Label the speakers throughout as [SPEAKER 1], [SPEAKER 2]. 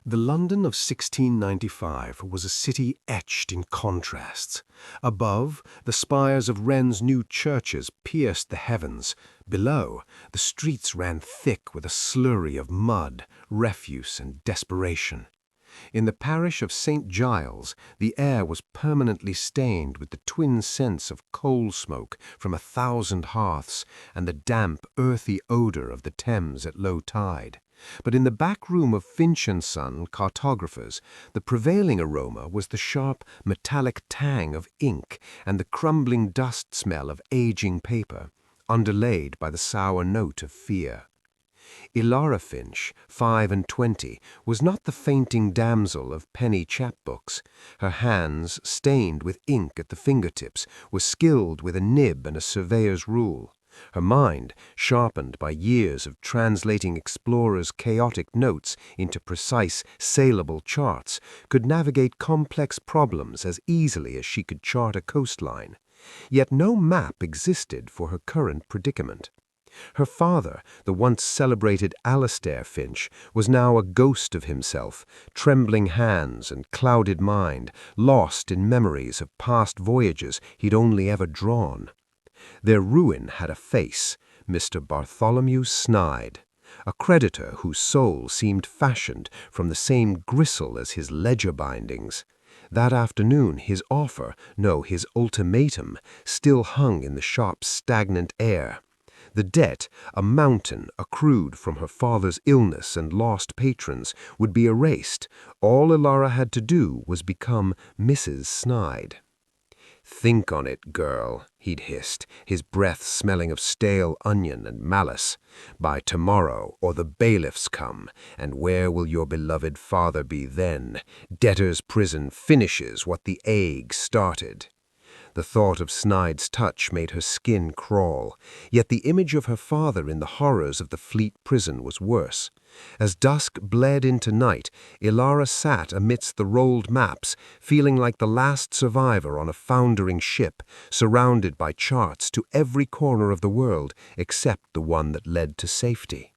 [SPEAKER 1] The London of 1695 was a city etched in contrasts. Above, the spires of Wren's new churches pierced the heavens. Below, the streets ran thick with a slurry of mud, refuse, and desperation. In the parish of St. Giles, the air was permanently stained with the twin scents of coal smoke from 1,000 hearths and the damp, earthy odor of the Thames at low tide. But in the back room of Finch & Son, cartographers, the prevailing aroma was the sharp, metallic tang of ink and the crumbling dust smell of aging paper, underlaid by the sour note of fear. Elara Finch, 25, was not the fainting damsel of penny chapbooks. Her hands, stained with ink at the fingertips, were skilled with a nib and a surveyor's rule. Her mind, sharpened by years of translating explorers' chaotic notes into precise, saleable charts, could navigate complex problems as easily as she could chart a coastline. Yet no map existed for her current predicament. Her father, the once celebrated Alastair Finch, was now a ghost of himself, trembling hands and clouded mind, lost in memories of past voyages he'd only ever drawn. Their ruin had a face, Mr. Bartholomew Snyde, a creditor whose soul seemed fashioned from the same gristle as his ledger bindings. That afternoon his offer, no, his ultimatum, still hung in the shop's stagnant air. The debt, a mountain accrued from her father's illness and lost patrons, would be erased. All Elara had to do was become Mrs. Snyde. "Think on it, girl," he'd hissed, his breath smelling of stale onion and malice. "By tomorrow, or the bailiffs come, and where will your beloved father be then? Debtor's prison finishes what the ague started." The thought of Snyde's touch made her skin crawl, yet the image of her father in the horrors of the Fleet prison was worse. As dusk bled into night, Elara sat amidst the rolled maps, feeling like the last survivor on a foundering ship, surrounded by charts to every corner of the world except the one that led to safety.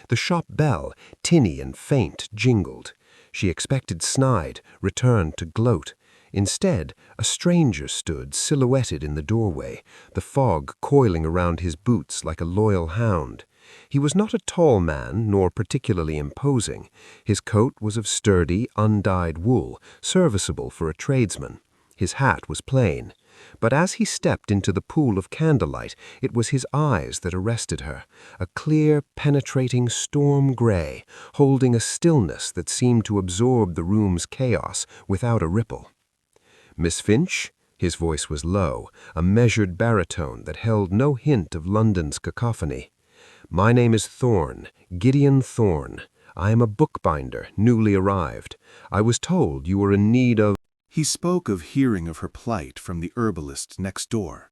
[SPEAKER 1] The shop bell, tinny and faint, jingled. She expected Snyde, returned to gloat. Instead, a stranger stood silhouetted in the doorway, the fog coiling around his boots like a loyal hound. He was not a tall man, nor particularly imposing. His coat was of sturdy, undyed wool, serviceable for a tradesman. His hat was plain. But as he stepped into the pool of candlelight, it was his eyes that arrested her, a clear, penetrating storm gray, holding a stillness that seemed to absorb the room's chaos without a ripple. "Miss Finch?" His voice was low, a measured baritone that held no hint of London's cacophony. "My name is Thorne, Gideon Thorne. I am a bookbinder, newly arrived. I was told you were in need of—"
[SPEAKER 2] He spoke of hearing of her plight from the herbalist next door.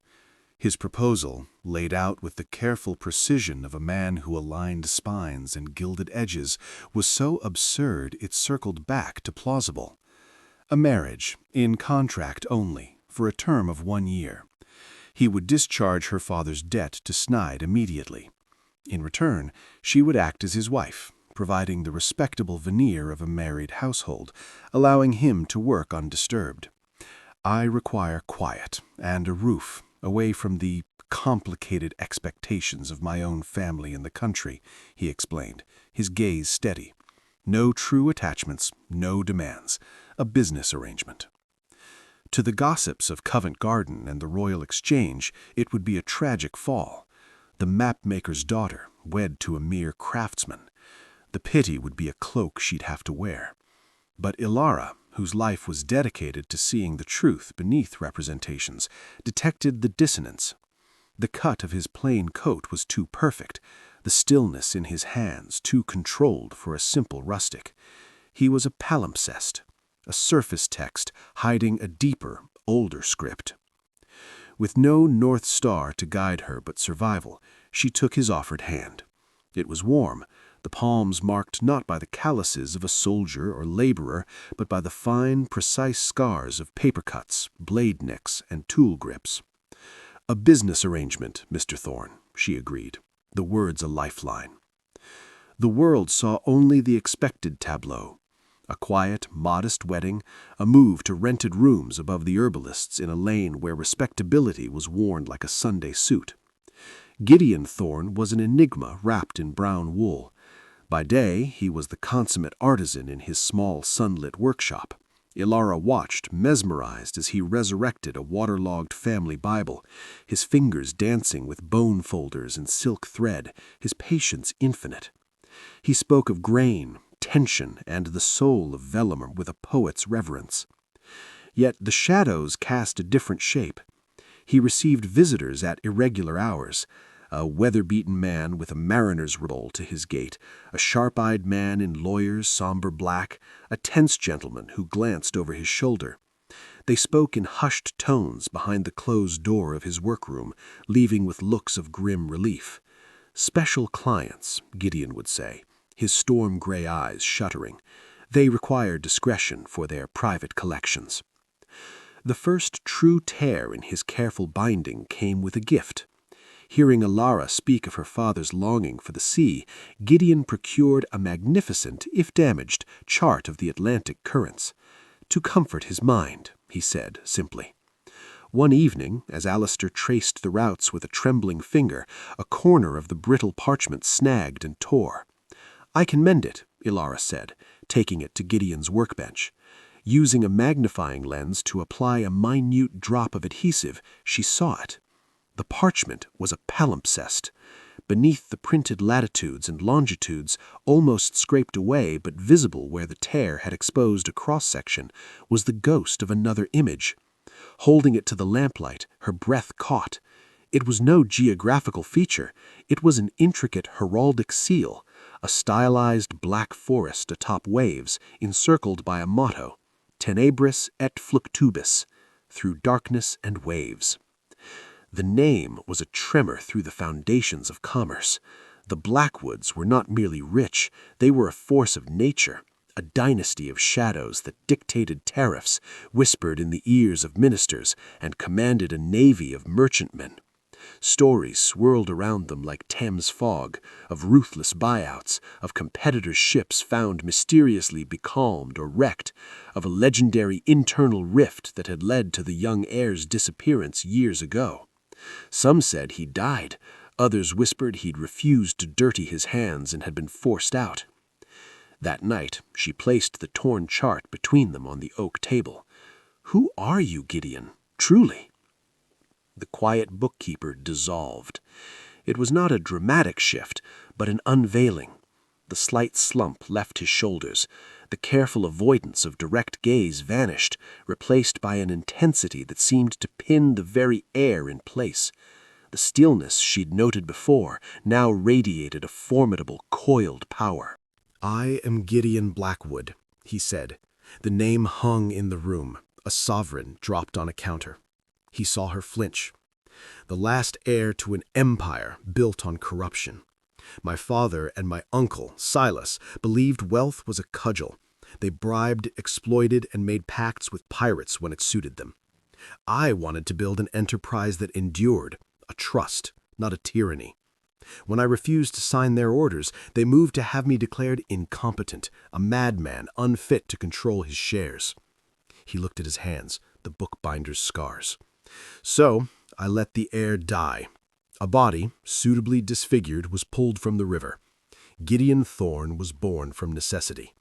[SPEAKER 2] His proposal, laid out with the careful precision of a man who aligned spines and gilded edges, was so absurd it circled back to plausible. A marriage, in contract only, for a term of 1 year. He would discharge her father's debt to Snyde immediately. In return, she would act as his wife, providing the respectable veneer of a married household, allowing him to work undisturbed. "I require quiet and a roof, away from the complicated expectations of my own family in the country," he explained, his gaze steady. "No true attachments, no demands. A business arrangement." To the gossips of Covent Garden and the Royal Exchange, it would be a tragic fall. The mapmaker's daughter, wed to a mere craftsman. The pity would be a cloak she'd have to wear. But Elara, whose life was dedicated to seeing the truth beneath representations, detected the dissonance. The cut of his plain coat was too perfect, the stillness in his hands too controlled for a simple rustic. He was a palimpsest, a surface text hiding a deeper, older script. With no North Star to guide her but survival, she took his offered hand. It was warm, the palms marked not by the calluses of a soldier or laborer, but by the fine, precise scars of paper cuts, blade nicks, and tool grips. "A business arrangement, Mr. Thorne," she agreed, the words a lifeline. The world saw only the expected tableau, A quiet, modest wedding, a move to rented rooms above the Herbalists in a lane where respectability was worn like a Sunday suit. Gideon Thorne was an enigma wrapped in brown wool. By day, he was the consummate artisan in his small sunlit workshop. Elara watched, mesmerized, as he resurrected a waterlogged family Bible, his fingers dancing with bone folders and silk thread, his patience infinite. He spoke of grain, tension, and the soul of vellum with a poet's reverence. Yet the shadows cast a different shape. He received visitors at irregular hours, a weather-beaten man with a mariner's roll to his gait, a sharp-eyed man in lawyer's somber black, a tense gentleman who glanced over his shoulder. They spoke in hushed tones behind the closed door of his workroom, leaving with looks of grim relief. Special clients, Gideon would say, his storm-gray eyes shuddering. They required discretion for their private collections. The first true tear in his careful binding came with a gift. Hearing Elara speak of her father's longing for the sea, Gideon procured a magnificent, if damaged, chart of the Atlantic currents. To comfort his mind, he said simply. One evening, as Alistair traced the routes with a trembling finger, a corner of the brittle parchment snagged and tore. "I can mend it," Elara said, taking it to Gideon's workbench. Using a magnifying lens to apply a minute drop of adhesive, she saw it. The parchment was a palimpsest. Beneath the printed latitudes and longitudes, almost scraped away but visible where the tear had exposed a cross-section, was the ghost of another image. Holding it to the lamplight, her breath caught. It was no geographical feature. It was an intricate heraldic seal, a stylized black forest atop waves, encircled by a motto, Tenebris et fluctubis, through darkness and waves. The name was a tremor through the foundations of commerce. The Blackwoods were not merely rich, they were a force of nature, a dynasty of shadows that dictated tariffs, whispered in the ears of ministers, and commanded a navy of merchantmen. Stories swirled around them like Thames fog, of ruthless buyouts, of competitors' ships found mysteriously becalmed or wrecked, of a legendary internal rift that had led to the young heir's disappearance years ago. Some said he'd died, others whispered he'd refused to dirty his hands and had been forced out. That night, she placed the torn chart between them on the oak table. "Who are you, Gideon, truly?" The quiet bookkeeper dissolved. It was not a dramatic shift, but an unveiling. The slight slump left his shoulders. The careful avoidance of direct gaze vanished, replaced by an intensity that seemed to pin the very air in place. The stillness she'd noted before now radiated a formidable, coiled power.
[SPEAKER 1] "I am Gideon Blackwood," he said. The name hung in the room, a sovereign dropped on a counter. He saw her flinch. The last heir to an empire built on corruption. My father and my uncle, Silas, believed wealth was a cudgel. They bribed, exploited, and made pacts with pirates when it suited them. I wanted to build an enterprise that endured, a trust, not a tyranny. When I refused to sign their orders, they moved to have me declared incompetent, a madman unfit to control his shares. He looked at his hands, the bookbinder's scars. So I let the heir die. A body, suitably disfigured, was pulled from the river. Gideon Thorne was born from necessity.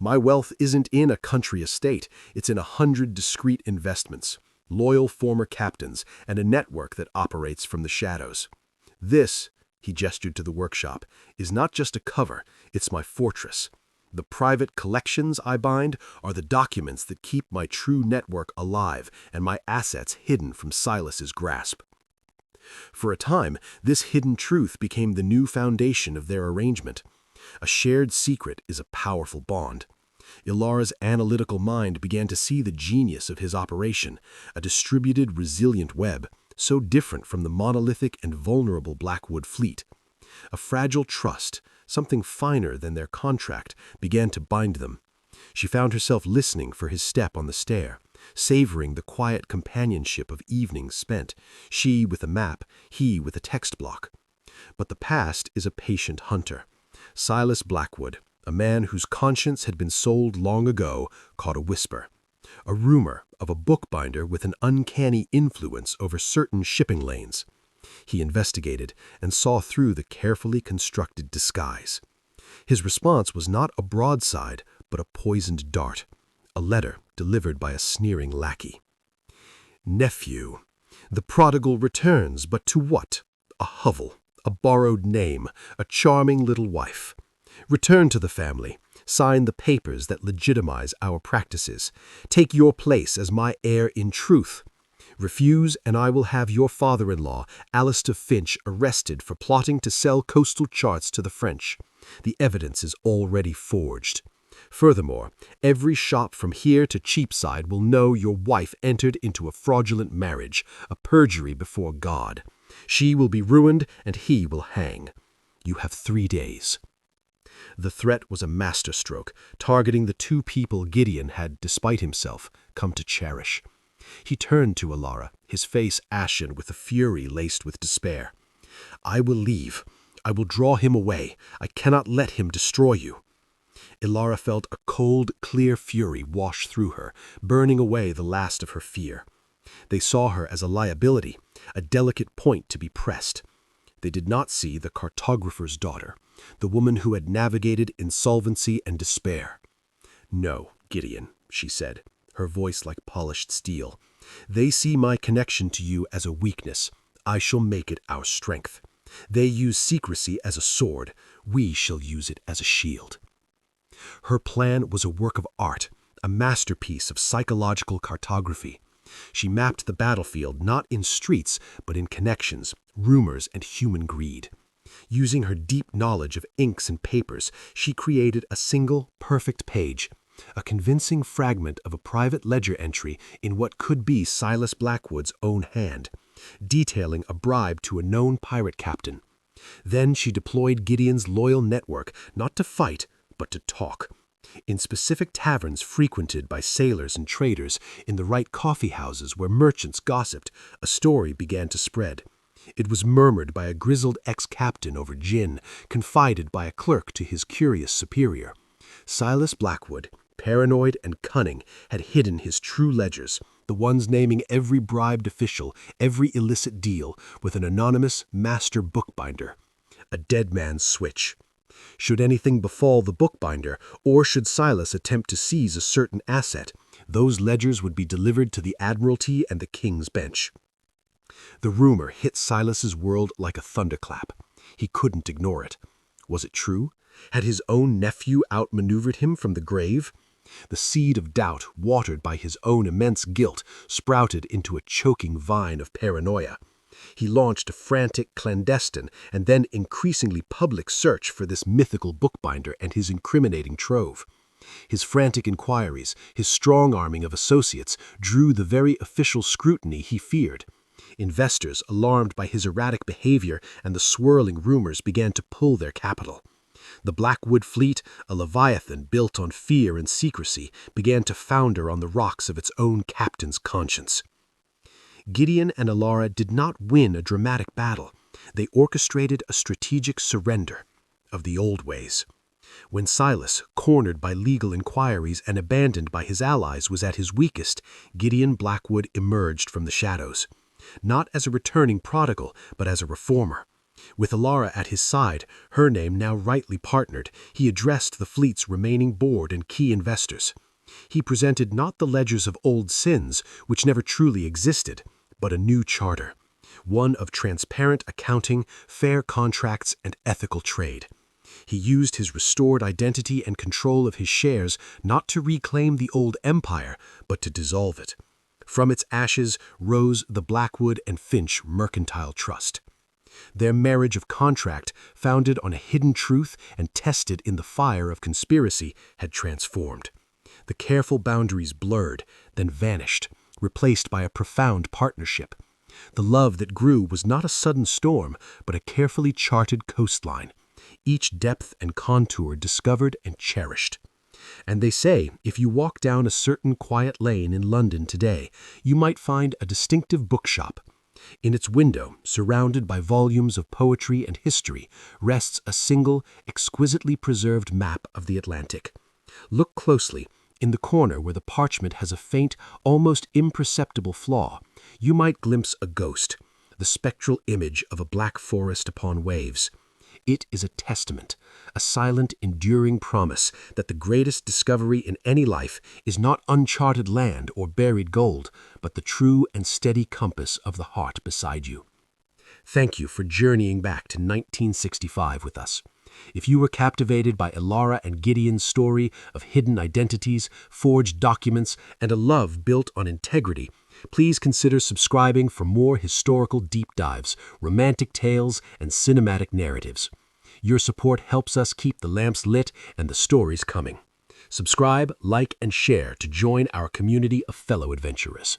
[SPEAKER 1] My wealth isn't in a country estate, it's in 100 discreet investments, loyal former captains, and a network that operates from the shadows. This, he gestured to the workshop, is not just a cover, it's my fortress. The private collections I bind are the documents that keep my true network alive and my assets hidden from Silas's grasp. For a time, this hidden truth became the new foundation of their arrangement. A shared secret is a powerful bond. Elara's analytical mind began to see the genius of his operation, a distributed, resilient web, so different from the monolithic and vulnerable Blackwood fleet. A fragile trust, something finer than their contract, began to bind them. She found herself listening for his step on the stair, savoring the quiet companionship of evenings spent, she with a map, he with a text block. But the past is a patient hunter. Silas Blackwood, A man whose conscience had been sold long ago caught a whisper, a rumor of a bookbinder with an uncanny influence over certain shipping lanes. He investigated and saw through the carefully constructed disguise. His response was not a broadside, but a poisoned dart, a letter delivered by a sneering lackey. Nephew, the prodigal returns, but to what? A hovel, a borrowed name, a charming little wife. Return to the family, sign the papers that legitimize our practices. Take your place as my heir in truth. Refuse, and I will have your father-in-law, Elara Finch, arrested for plotting to sell coastal charts to the French. The evidence is already forged. Furthermore, every shop from here to Cheapside will know your wife entered into a fraudulent marriage, a perjury before God. She will be ruined, and he will hang. You have 3 days. The threat was a masterstroke, targeting the 2 people Gideon had, despite himself, come to cherish. He turned to Elara, his face ashen with a fury laced with despair. I will leave. I will draw him away. I cannot let him destroy you. Elara felt a cold, clear fury wash through her, burning away the last of her fear. They saw her as a liability, a delicate point to be pressed. They did not see the cartographer's daughter, the woman who had navigated insolvency and despair. No, Gideon, she said, her voice like polished steel. They see my connection to you as a weakness. I shall make it our strength. They use secrecy as a sword. We shall use it as a shield. Her plan was a work of art, a masterpiece of psychological cartography. She mapped the battlefield not in streets, but in connections, rumors, and human greed. Using her deep knowledge of inks and papers, she created a single, perfect page, a convincing fragment of a private ledger entry in what could be Silas Blackwood's own hand, detailing a bribe to a known pirate captain. Then she deployed Gideon's loyal network, not to fight, but to talk. In specific taverns frequented by sailors and traders, in the right coffee houses where merchants gossiped, a story began to spread. It was murmured by a grizzled ex-captain over gin, confided by a clerk to his curious superior. Silas Blackwood, paranoid and cunning, had hidden his true ledgers, the ones naming every bribed official, every illicit deal, with an anonymous master bookbinder. A dead man's switch. Should anything befall the bookbinder, or should Silas attempt to seize a certain asset, those ledgers would be delivered to the Admiralty and the King's Bench. The rumor hit Silas's world like a thunderclap. He couldn't ignore it. Was it true? Had his own nephew outmaneuvered him from the grave? The seed of doubt, watered by his own immense guilt, sprouted into a choking vine of paranoia. He launched a frantic, clandestine, and then increasingly public search for this mythical bookbinder and his incriminating trove. His frantic inquiries, his strong-arming of associates, drew the very official scrutiny he feared. Investors, alarmed by his erratic behavior and the swirling rumors, began to pull their capital. The Blackwood fleet, a leviathan built on fear and secrecy, began to founder on the rocks of its own captain's conscience. Gideon and Elara did not win a dramatic battle. They orchestrated a strategic surrender of the old ways. When Silas, cornered by legal inquiries and abandoned by his allies, was at his weakest, Gideon Blackwood emerged from the shadows. Not as a returning prodigal, but as a reformer. With Elara at his side, her name now rightly partnered, he addressed the fleet's remaining board and key investors. He presented not the ledgers of old sins, which never truly existed, but a new charter, one of transparent accounting, fair contracts, and ethical trade. He used his restored identity and control of his shares not to reclaim the old empire, but to dissolve it. From its ashes rose the Blackwood and Finch Mercantile Trust. Their marriage of contract, founded on a hidden truth and tested in the fire of conspiracy, had transformed. The careful boundaries blurred, then vanished, replaced by a profound partnership. The love that grew was not a sudden storm, but a carefully charted coastline, each depth and contour discovered and cherished. And they say, if you walk down a certain quiet lane in London today, you might find a distinctive bookshop, In its window, surrounded by volumes of poetry and history, rests a single, exquisitely preserved map of the Atlantic. Look closely. In the corner where the parchment has a faint, almost imperceptible flaw, you might glimpse a ghost, the spectral image of a black forest upon waves. It is a testament, a silent, enduring promise that the greatest discovery in any life is not uncharted land or buried gold, but the true and steady compass of the heart beside you. Thank you for journeying back to 1965 with us. If you were captivated by Elara and Gideon's story of hidden identities, forged documents, and a love built on integrity, please consider subscribing for more historical deep dives, romantic tales, and cinematic narratives. Your support helps us keep the lamps lit and the stories coming. Subscribe, like, and share to join our community of fellow adventurers.